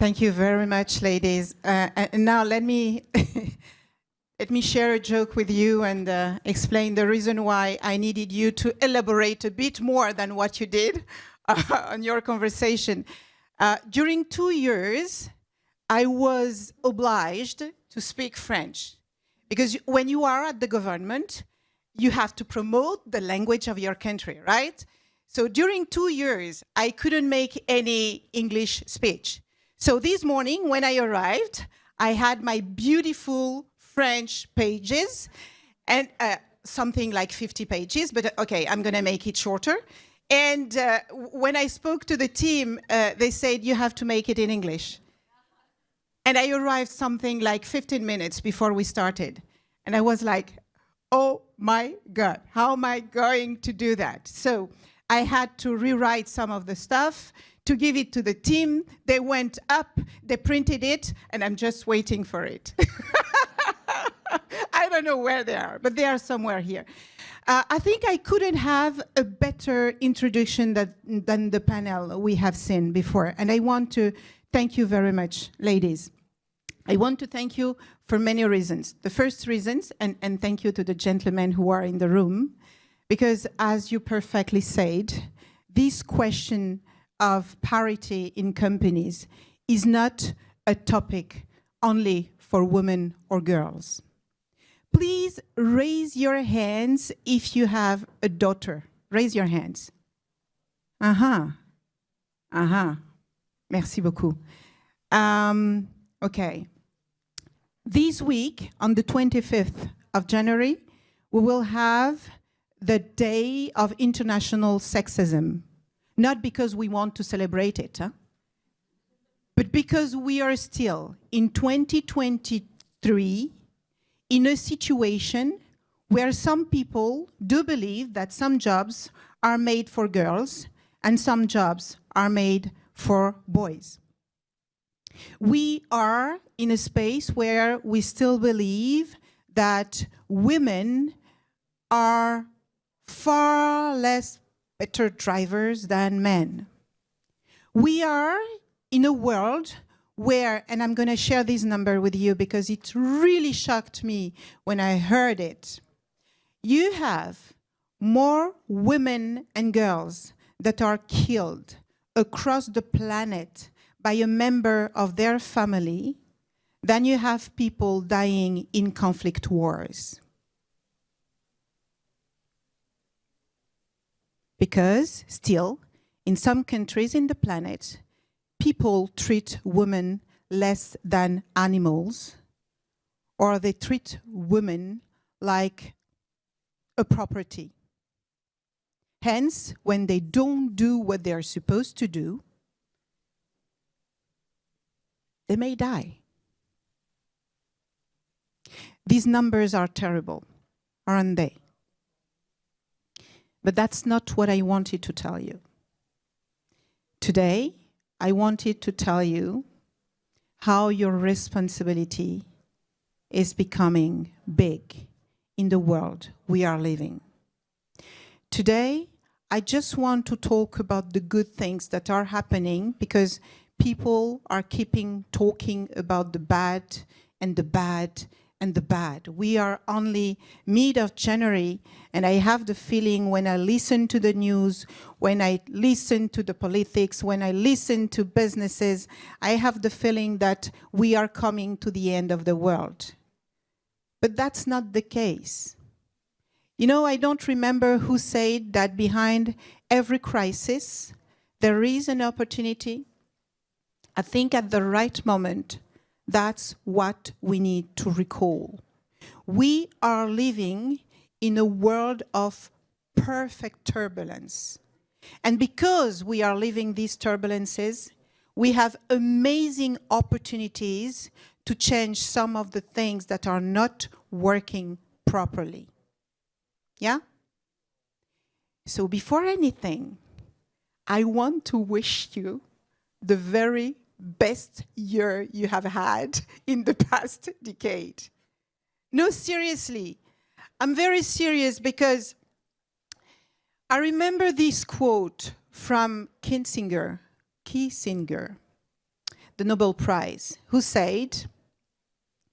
Thank you very much, ladies. And now let me let me share a joke with you and explain the reason why I needed you to elaborate a bit more than what you did on your conversation. During 2 years, I was obliged to speak French because when you are at the government, you have to promote the language of your country, right? So during 2 years, I couldn't make any English speech. So this morning, when I arrived, I had my beautiful French pages and something like 50 pages, but okay, I'm going to make it shorter. And when I spoke to the team, they said, you have to make it in English. And I arrived something like 15 minutes before we started. And I was like, oh my God, how am I going to do that? So I had to rewrite some of the stuff to give it to the team. They went up, they printed it, and I'm just waiting for it. I don't know where they are, but they are somewhere here. I think I couldn't have a better introduction than the panel we have seen before. And I want to thank you very much, ladies. I want to thank you for many reasons. The first reasons, and thank you to the gentlemen who are in the room, because as you perfectly said, this question of parity in companies is not a topic only for women or girls. Please raise your hands if you have a daughter. Raise your hands. Merci beaucoup. Okay. This week, on the 25th of January, we will have the Day of International Sexism. Not because we want to celebrate it, but because we are still in 2023 in a situation where some people do believe that some jobs are made for girls and some jobs are made for boys. We are in a space where we still believe that women are far less better drivers than men. We are in a world where, and I'm going to share this number with you because it really shocked me when I heard it. You have more women and girls that are killed across the planet by a member of their family than you have people dying in conflict wars. Because still, in some countries in the planet, people treat women less than animals, or they treat women like a property. Hence, when they don't do what they're supposed to do, they may die. These numbers are terrible, aren't they? But that's not what I wanted to tell you. Today, I wanted to tell you how your responsibility is becoming big in the world we are living. Today, I just want to talk about the good things that are happening because people are keeping talking about the bad and the bad and the bad. We are only mid of January, and I have the feeling when I listen to the news, when I listen to the politics, when I listen to businesses, I have the feeling that we are coming to the end of the world. But that's not the case. You know, I don't remember who said that behind every crisis, there is an opportunity. I think at the right moment, that's what we need to recall. We are living in a world of perfect turbulence. And because we are living these turbulences, we have amazing opportunities to change some of the things that are not working properly. Yeah? So before anything, I want to wish you the very best year you have had in the past decade. No, seriously. I'm very serious because I remember this quote from Kissinger. the Nobel Prize, who said,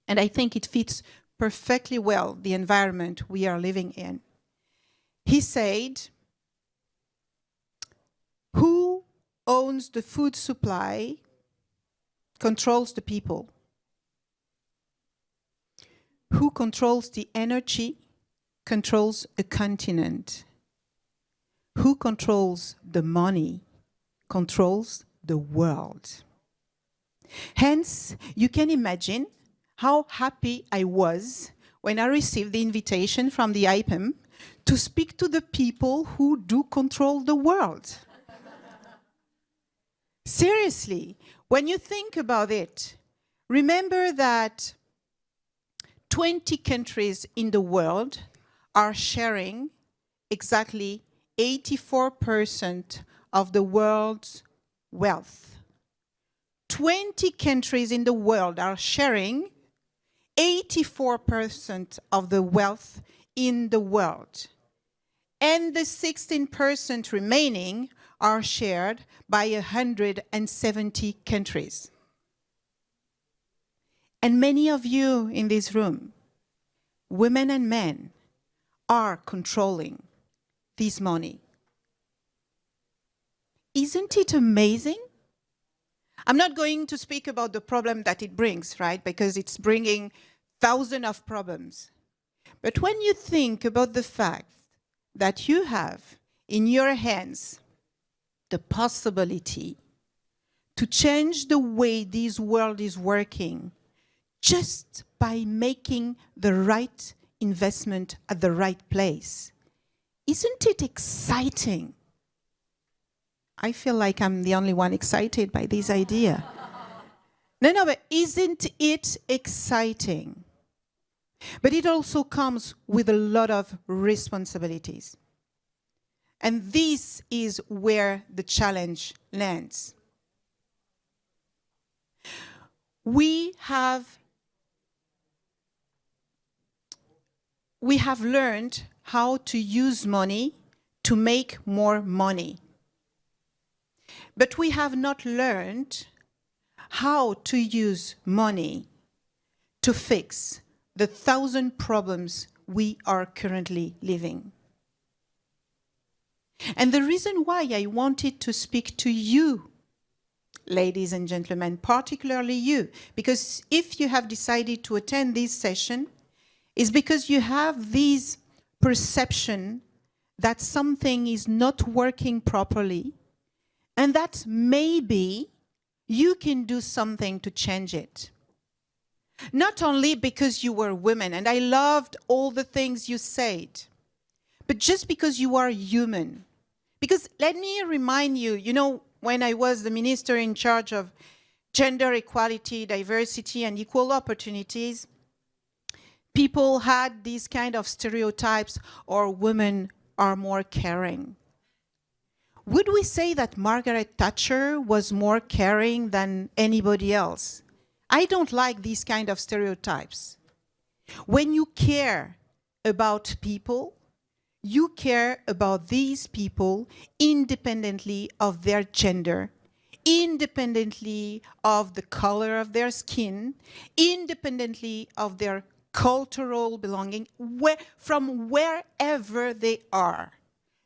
and I think it fits perfectly well the environment we are living in. He said, who owns the food supply controls the people. Who controls the energy controls a continent. Who controls the money controls the world. Hence, you can imagine how happy I was when I received the invitation from the IPEM to speak to the people who do control the world. Seriously, when you think about it, remember that 20 countries in the world are sharing exactly 84% of the world's wealth. 20 countries in the world are sharing 84% of the wealth in the world. And the 16% remaining are shared by 170 countries. And many of you in this room, women and men, are controlling this money. Isn't it amazing? I'm not going to speak about the problem that it brings, right? Because it's bringing thousands of problems. But when you think about the fact that you have in your hands the possibility to change the way this world is working just by making the right investment at the right place, isn't it exciting? I feel like I'm the only one excited by this idea. No, but isn't it exciting? But it also comes with a lot of responsibilities. And this is where the challenge lands. We have learned how to use money to make more money. But we have not learned how to use money to fix the 1,000 problems we are currently living. And the reason why I wanted to speak to you, ladies and gentlemen, particularly you, because if you have decided to attend this session, is because you have this perception that something is not working properly, and that maybe you can do something to change it. Not only because you were women, and I loved all the things you said, but just because you are human. Because let me remind you, you know, when I was the minister in charge of gender equality, diversity, and equal opportunities, people had these kind of stereotypes, or women are more caring. Would we say that Margaret Thatcher was more caring than anybody else? I don't like these kind of stereotypes. When you care about people, you care about these people independently of their gender, independently of the color of their skin, independently of their cultural belonging, from wherever they are.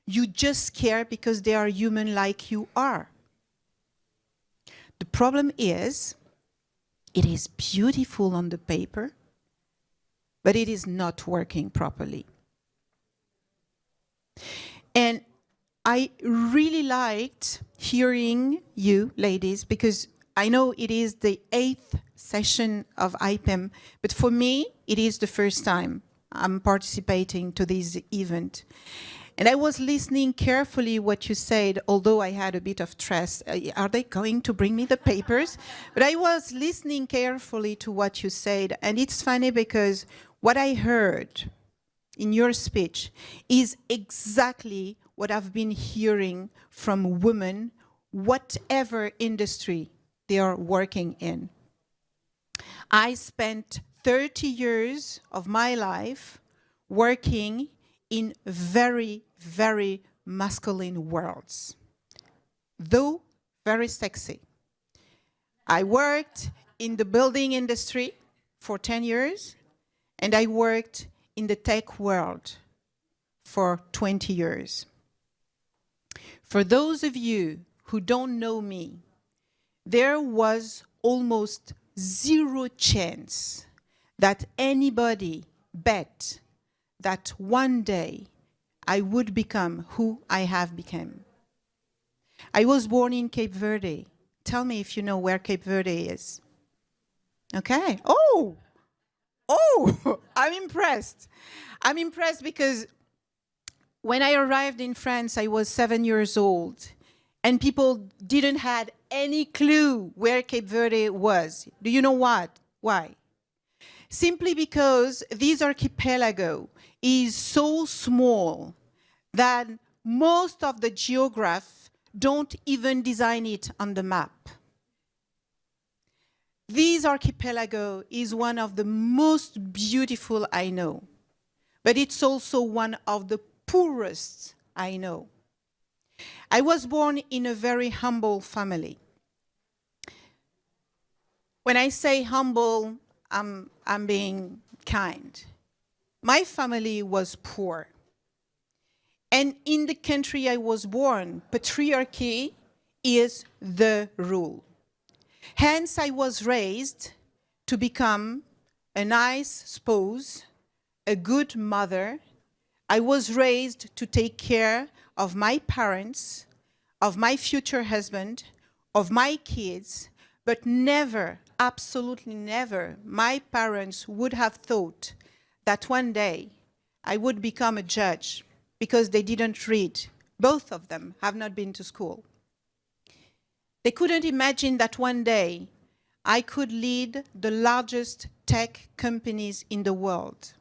You just care because they are human like you are. The problem is, it is beautiful on the paper, but it is not working properly. And I really liked hearing you, ladies, because I know it is the 8th session of IPEM, but for me, it is the first time I'm participating to this event. And I was listening carefully what you said, although I had a bit of stress. Are they going to bring me the papers? But I was listening carefully to what you said. And it's funny because what I heard in your speech is exactly what I've been hearing from women, whatever industry they are working in. I spent 30 years of my life working in very, very masculine worlds, though very sexy. I worked in the building industry for 10 years, and I worked in the tech world for 20 years. For those of you who don't know me, there was almost zero chance that anybody bet that one day I would become who I have become. I was born in Cape Verde. Tell me if you know where Cape Verde is. Okay. Oh, I'm impressed. I'm impressed because when I arrived in France, I was 7 years old, and people didn't have any clue where Cape Verde was. Do you know what? Why? Simply because this archipelago is so small that most of the geographers don't even design it on the map. This archipelago is one of the most beautiful I know, but it's also one of the poorest I know. I was born in a very humble family. When I say humble, I'm being kind. My family was poor. And in the country I was born, patriarchy is the rule. Hence, I was raised to become a nice spouse, a good mother. I was raised to take care of my parents, of my future husband, of my kids, but never, absolutely never, my parents would have thought that one day I would become a judge, because they didn't read. Both of them have not been to school. They couldn't imagine that one day I could lead the largest tech companies in the world.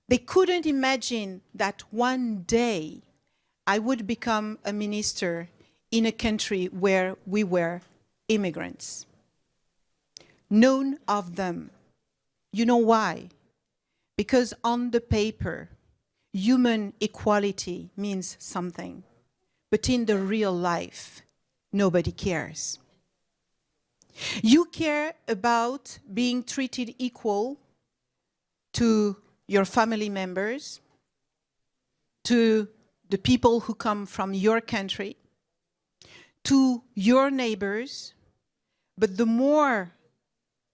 They couldn't imagine that one day I would become a minister in a country where we were immigrants. None of them. You know why? Because on the paper, human equality means something, but in the real life, nobody cares. You care about being treated equal to your family members, to the people who come from your country, to your neighbors, but the more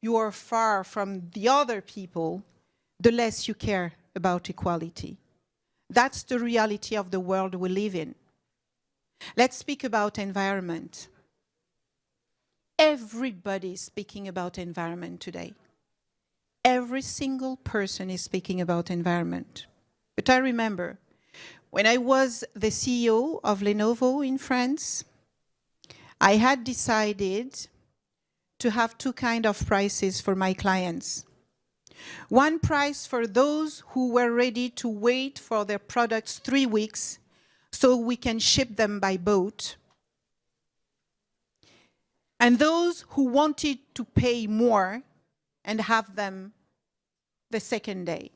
you are far from the other people, the less you care about equality. That's the reality of the world we live in. Let's speak about environment. Everybody is speaking about environment today. Every single person is speaking about environment. But I remember when I was the CEO of Lenovo in France, I had decided to have two kinds of prices for my clients. One price for those who were ready to wait for their products 3 weeks so we can ship them by boat. And those who wanted to pay more and have them the second day.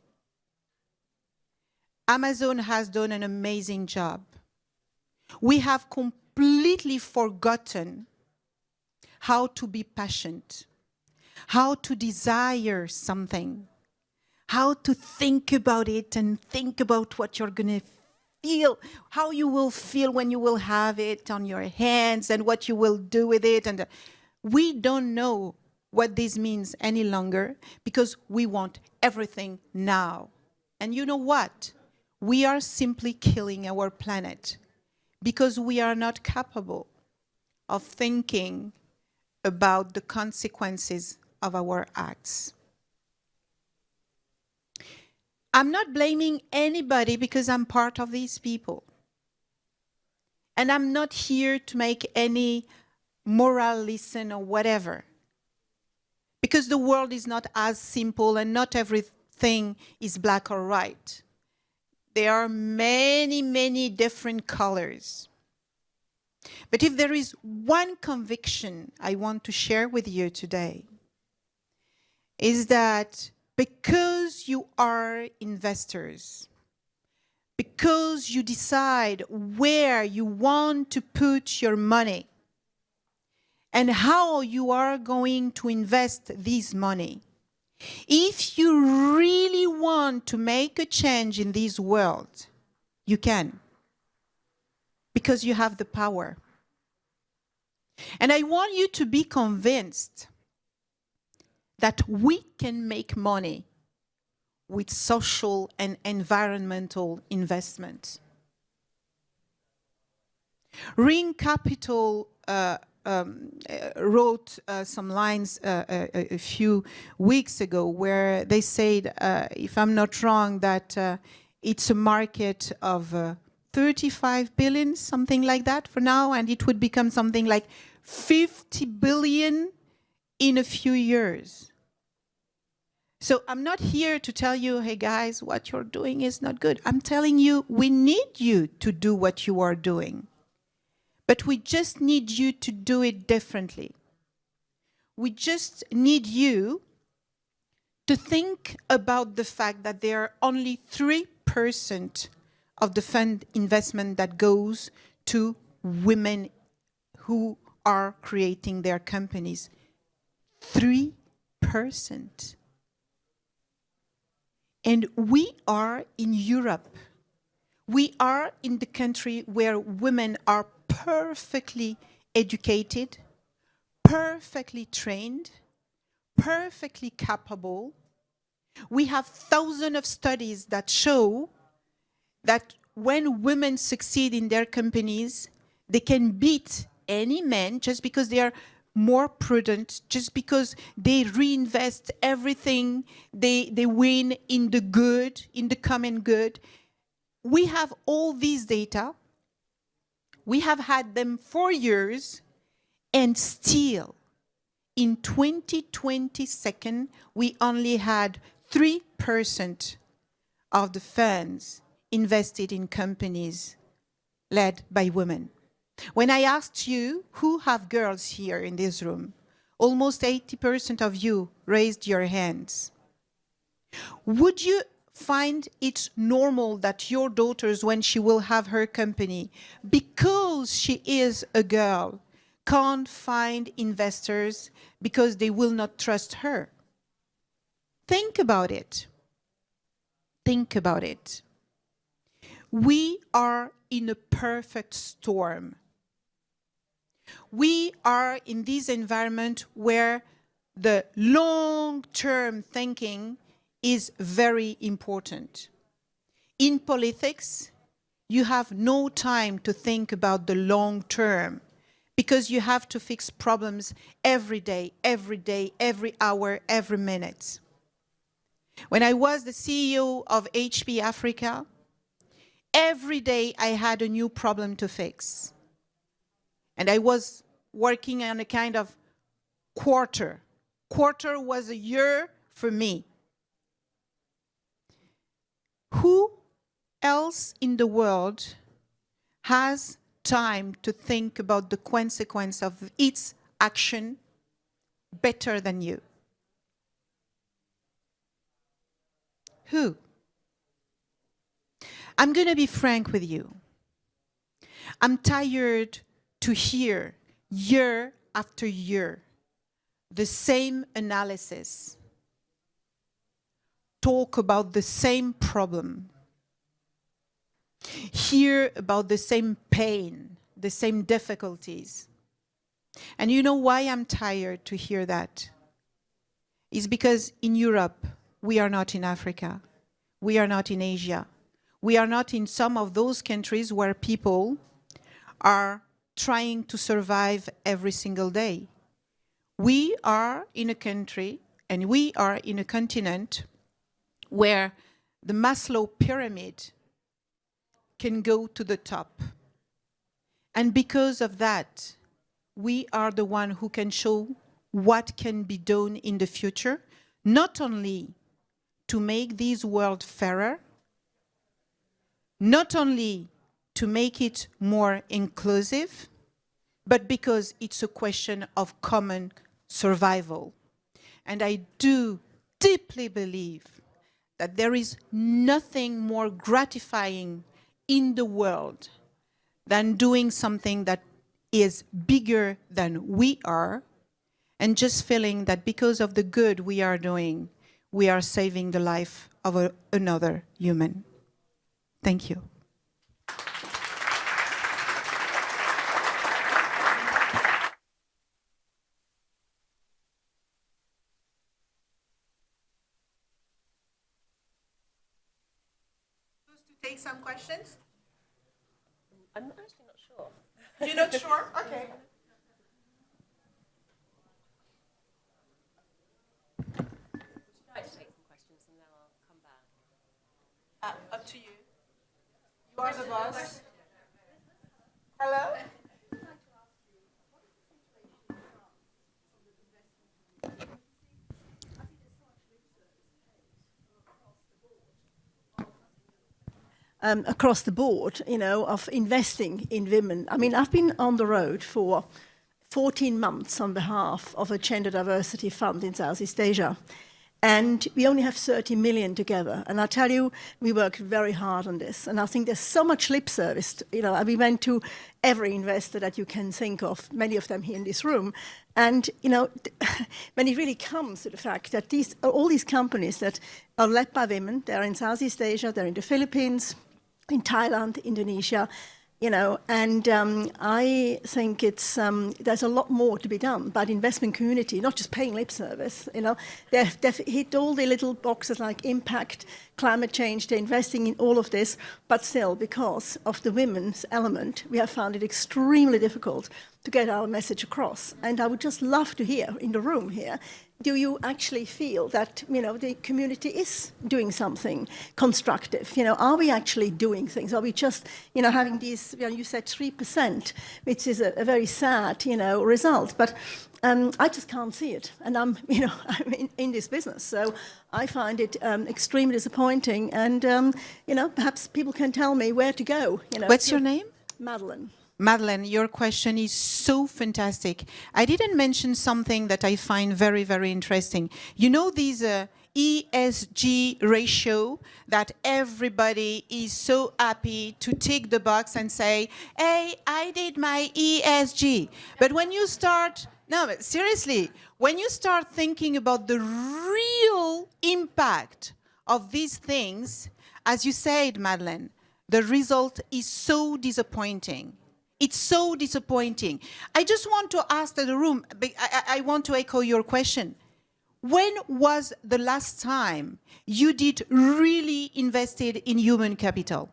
Amazon has done an amazing job. We have completely forgotten how to be patient, how to desire something, how to think about it and think about what you're going to feel, how you will feel when you will have it on your hands and what you will do with it. And we don't know what this means any longer because we want everything now. And you know what? We are simply killing our planet because we are not capable of thinking about the consequences of our acts. I'm not blaming anybody because I'm part of these people. And I'm not here to make any moral lesson or whatever. Because the world is not as simple and not everything is black or white. There are many, many different colors. But if there is one conviction I want to share with you today, is that because you are investors, because you decide where you want to put your money, and how you are going to invest this money. If you really want to make a change in this world, you can, because you have the power. And I want you to be convinced that we can make money with social and environmental investments. Ring Capital wrote some lines a few weeks ago where they said, if I'm not wrong, that it's a market of 35 billion, something like that for now, and it would become something like 50 billion in a few years. So I'm not here to tell you, hey guys, what you're doing is not good. I'm telling you, we need you to do what you are doing. But we just need you to do it differently. We just need you to think about the fact that there are only 3% of the fund investment that goes to women who are creating their companies. 3%. And we are in Europe. We are in the country where women are perfectly educated, perfectly trained, perfectly capable. We have thousands of studies that show that when women succeed in their companies, they can beat any man just because they are more prudent, just because they reinvest everything, they win in the good, in the common good. We have all these data. We have had them for years, and still, in 2022, we only had 3% of the funds invested in companies led by women. When I asked you, who have girls here in this room, almost 80% of you raised your hands. Would you find it normal that your daughters, when she will have her company, because she is a girl, can't find investors because they will not trust her? Think about it. Think about it. We are in a perfect storm. We are in this environment where the long-term thinking is very important. In politics, you have no time to think about the long term because you have to fix problems every day, every hour, every minute. When I was the CEO of HP Africa, every day I had a new problem to fix. And I was working on a kind of quarter. Quarter was a year for me. Who else in the world has time to think about the consequence of its action better than you? Who? I'm going to be frank with you. I'm tired to hear year after year the same analysis, talk about the same problem, hear about the same pain, the same difficulties. And you know why I'm tired to hear that? It's because in Europe, we are not in Africa. We are not in Asia. We are not in some of those countries where people are trying to survive every single day. We are in a country and we are in a continent where the Maslow pyramid can go to the top. And because of that, we are the one who can show what can be done in the future, not only to make this world fairer, not only to make it more inclusive, but because it's a question of common survival. And I do deeply believe that there is nothing more gratifying in the world than doing something that is bigger than we are, and just feeling that because of the good we are doing, we are saving the life of another human. Thank you. Take some questions? I'm actually not sure. You're not sure? Okay. Would you like to take some questions and then I'll come back? Up to you. You are the boss. Hello? Across the board, you know, of investing in women. I mean, I've been on the road for 14 months on behalf of a gender diversity fund in Southeast Asia. And we only have 30 million together. And I tell you, we worked very hard on this. And I think there's so much lip service. You know, we went to every investor that you can think of, many of them here in this room. And, you know, when it really comes to the fact that all these companies that are led by women, they're in Southeast Asia, they're in the Philippines, in Thailand, Indonesia, you know, and I think there's a lot more to be done by the investment community, not just paying lip service, you know. They've hit all the little boxes like impact, climate change, they're investing in all of this, but still, because of the women's element, we have found it extremely difficult to get our message across. And I would just love to hear in the room here, do you actually feel that, you know, the community is doing something constructive? You know, are we actually doing things? Are we just, you know, having these, you know, you said 3%, which is a very sad, you know, result. But I just can't see it. And I'm, you know, I'm in this business. So I find it extremely disappointing. And, you know, perhaps people can tell me where to go. You know. What's your name? Madeleine. Madeleine, your question is so fantastic. I didn't mention something that I find very, very interesting. You know these ESG ratio that everybody is so happy to tick the box and say, hey, I did my ESG. But when you start, no, but seriously, when you start thinking about the real impact of these things, as you said, Madeleine, the result is so disappointing. It's so disappointing. I just want to ask the room, I want to echo your question. When was the last time you did really invested in human capital?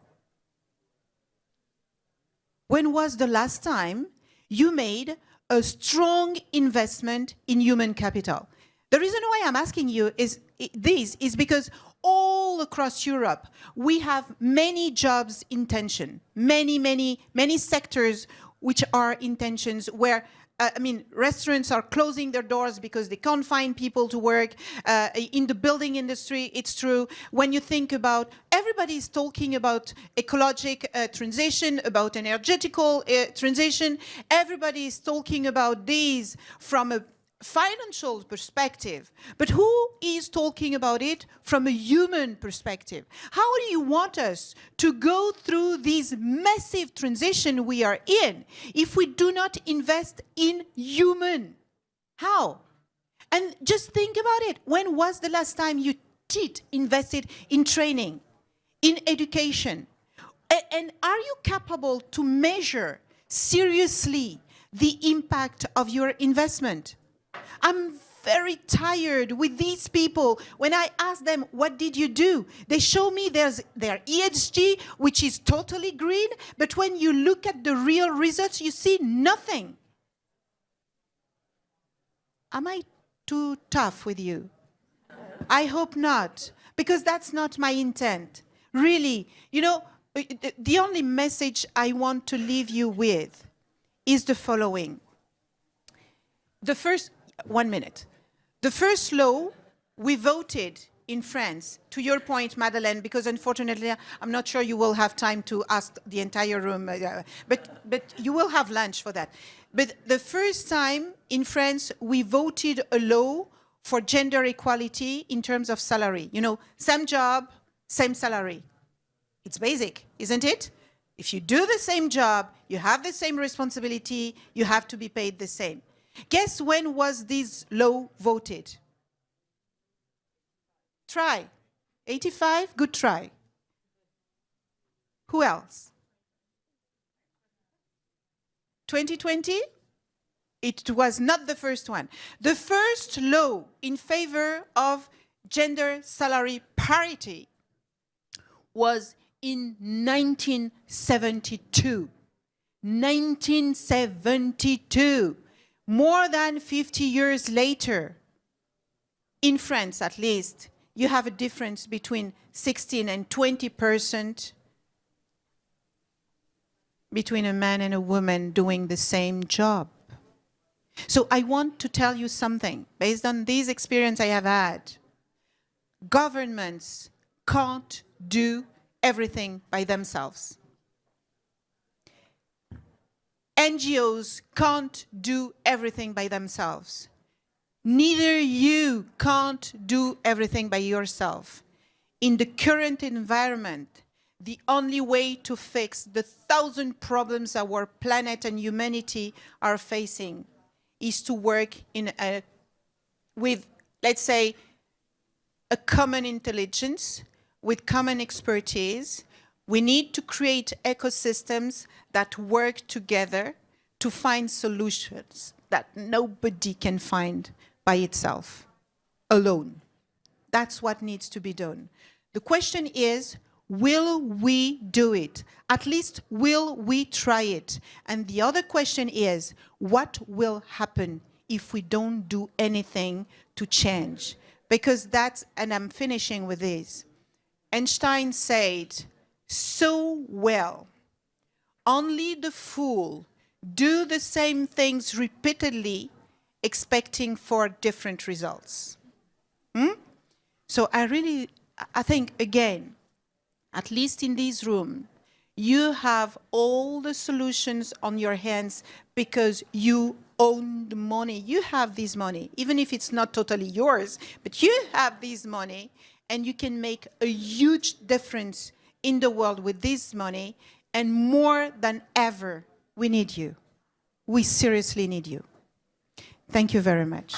When was the last time you made a strong investment in human capital? The reason why I'm asking you is because all across Europe, we have many jobs in tension, many sectors which are in tensions where, restaurants are closing their doors because they can't find people to work. In the building industry, it's true. When you think about, everybody is talking about ecological transition, about energetical transition. Everybody is talking about these from a financial perspective, but who is talking about it from a human perspective? How do you want us to go through this massive transition we are in if we do not invest in human? How? And just think about it. When was the last time you invested in training, in education? And are you capable to measure seriously the impact of your investment? I'm very tired with these people. When I ask them, what did you do? They show me their ESG, which is totally green, but when you look at the real results, you see nothing. Am I too tough with you? I hope not, because that's not my intent. Really, you know, the only message I want to leave you with is the following. One minute. The first law we voted in France, to your point, Madeleine, because unfortunately I'm not sure you will have time to ask the entire room, but you will have lunch for that. But the first time in France we voted a law for gender equality in terms of salary. You know, same job, same salary. It's basic, isn't it? If you do the same job, you have the same responsibility, you have to be paid the same. Guess when was this law voted? Try. 85? Good try. Who else? 2020? It was not the first one. The first law in favor of gender salary parity was in 1972. 1972. More than 50 years later, in France at least, you have a difference between 16 and 20% between a man and a woman doing the same job. So I want to tell you something, based on this experience I have had. Governments can't do everything by themselves. NGOs can't do everything by themselves. Neither you can't do everything by yourself. In the current environment, the only way to fix the 1,000 problems our planet and humanity are facing is to work with, let's say, a common intelligence, with common expertise. We need to create ecosystems that work together to find solutions that nobody can find by itself, alone. That's what needs to be done. The question is, will we do it? At least, will we try it? And the other question is, what will happen if we don't do anything to change? Because that's, and I'm finishing with this, Einstein said so well, only the fool do the same things repeatedly, expecting for different results. So I think, again, at least in this room, you have all the solutions on your hands because you own the money. You have this money, even if it's not totally yours, but you have this money, and you can make a huge difference in the world with this money, and more than ever, we need you. We seriously need you. Thank you very much.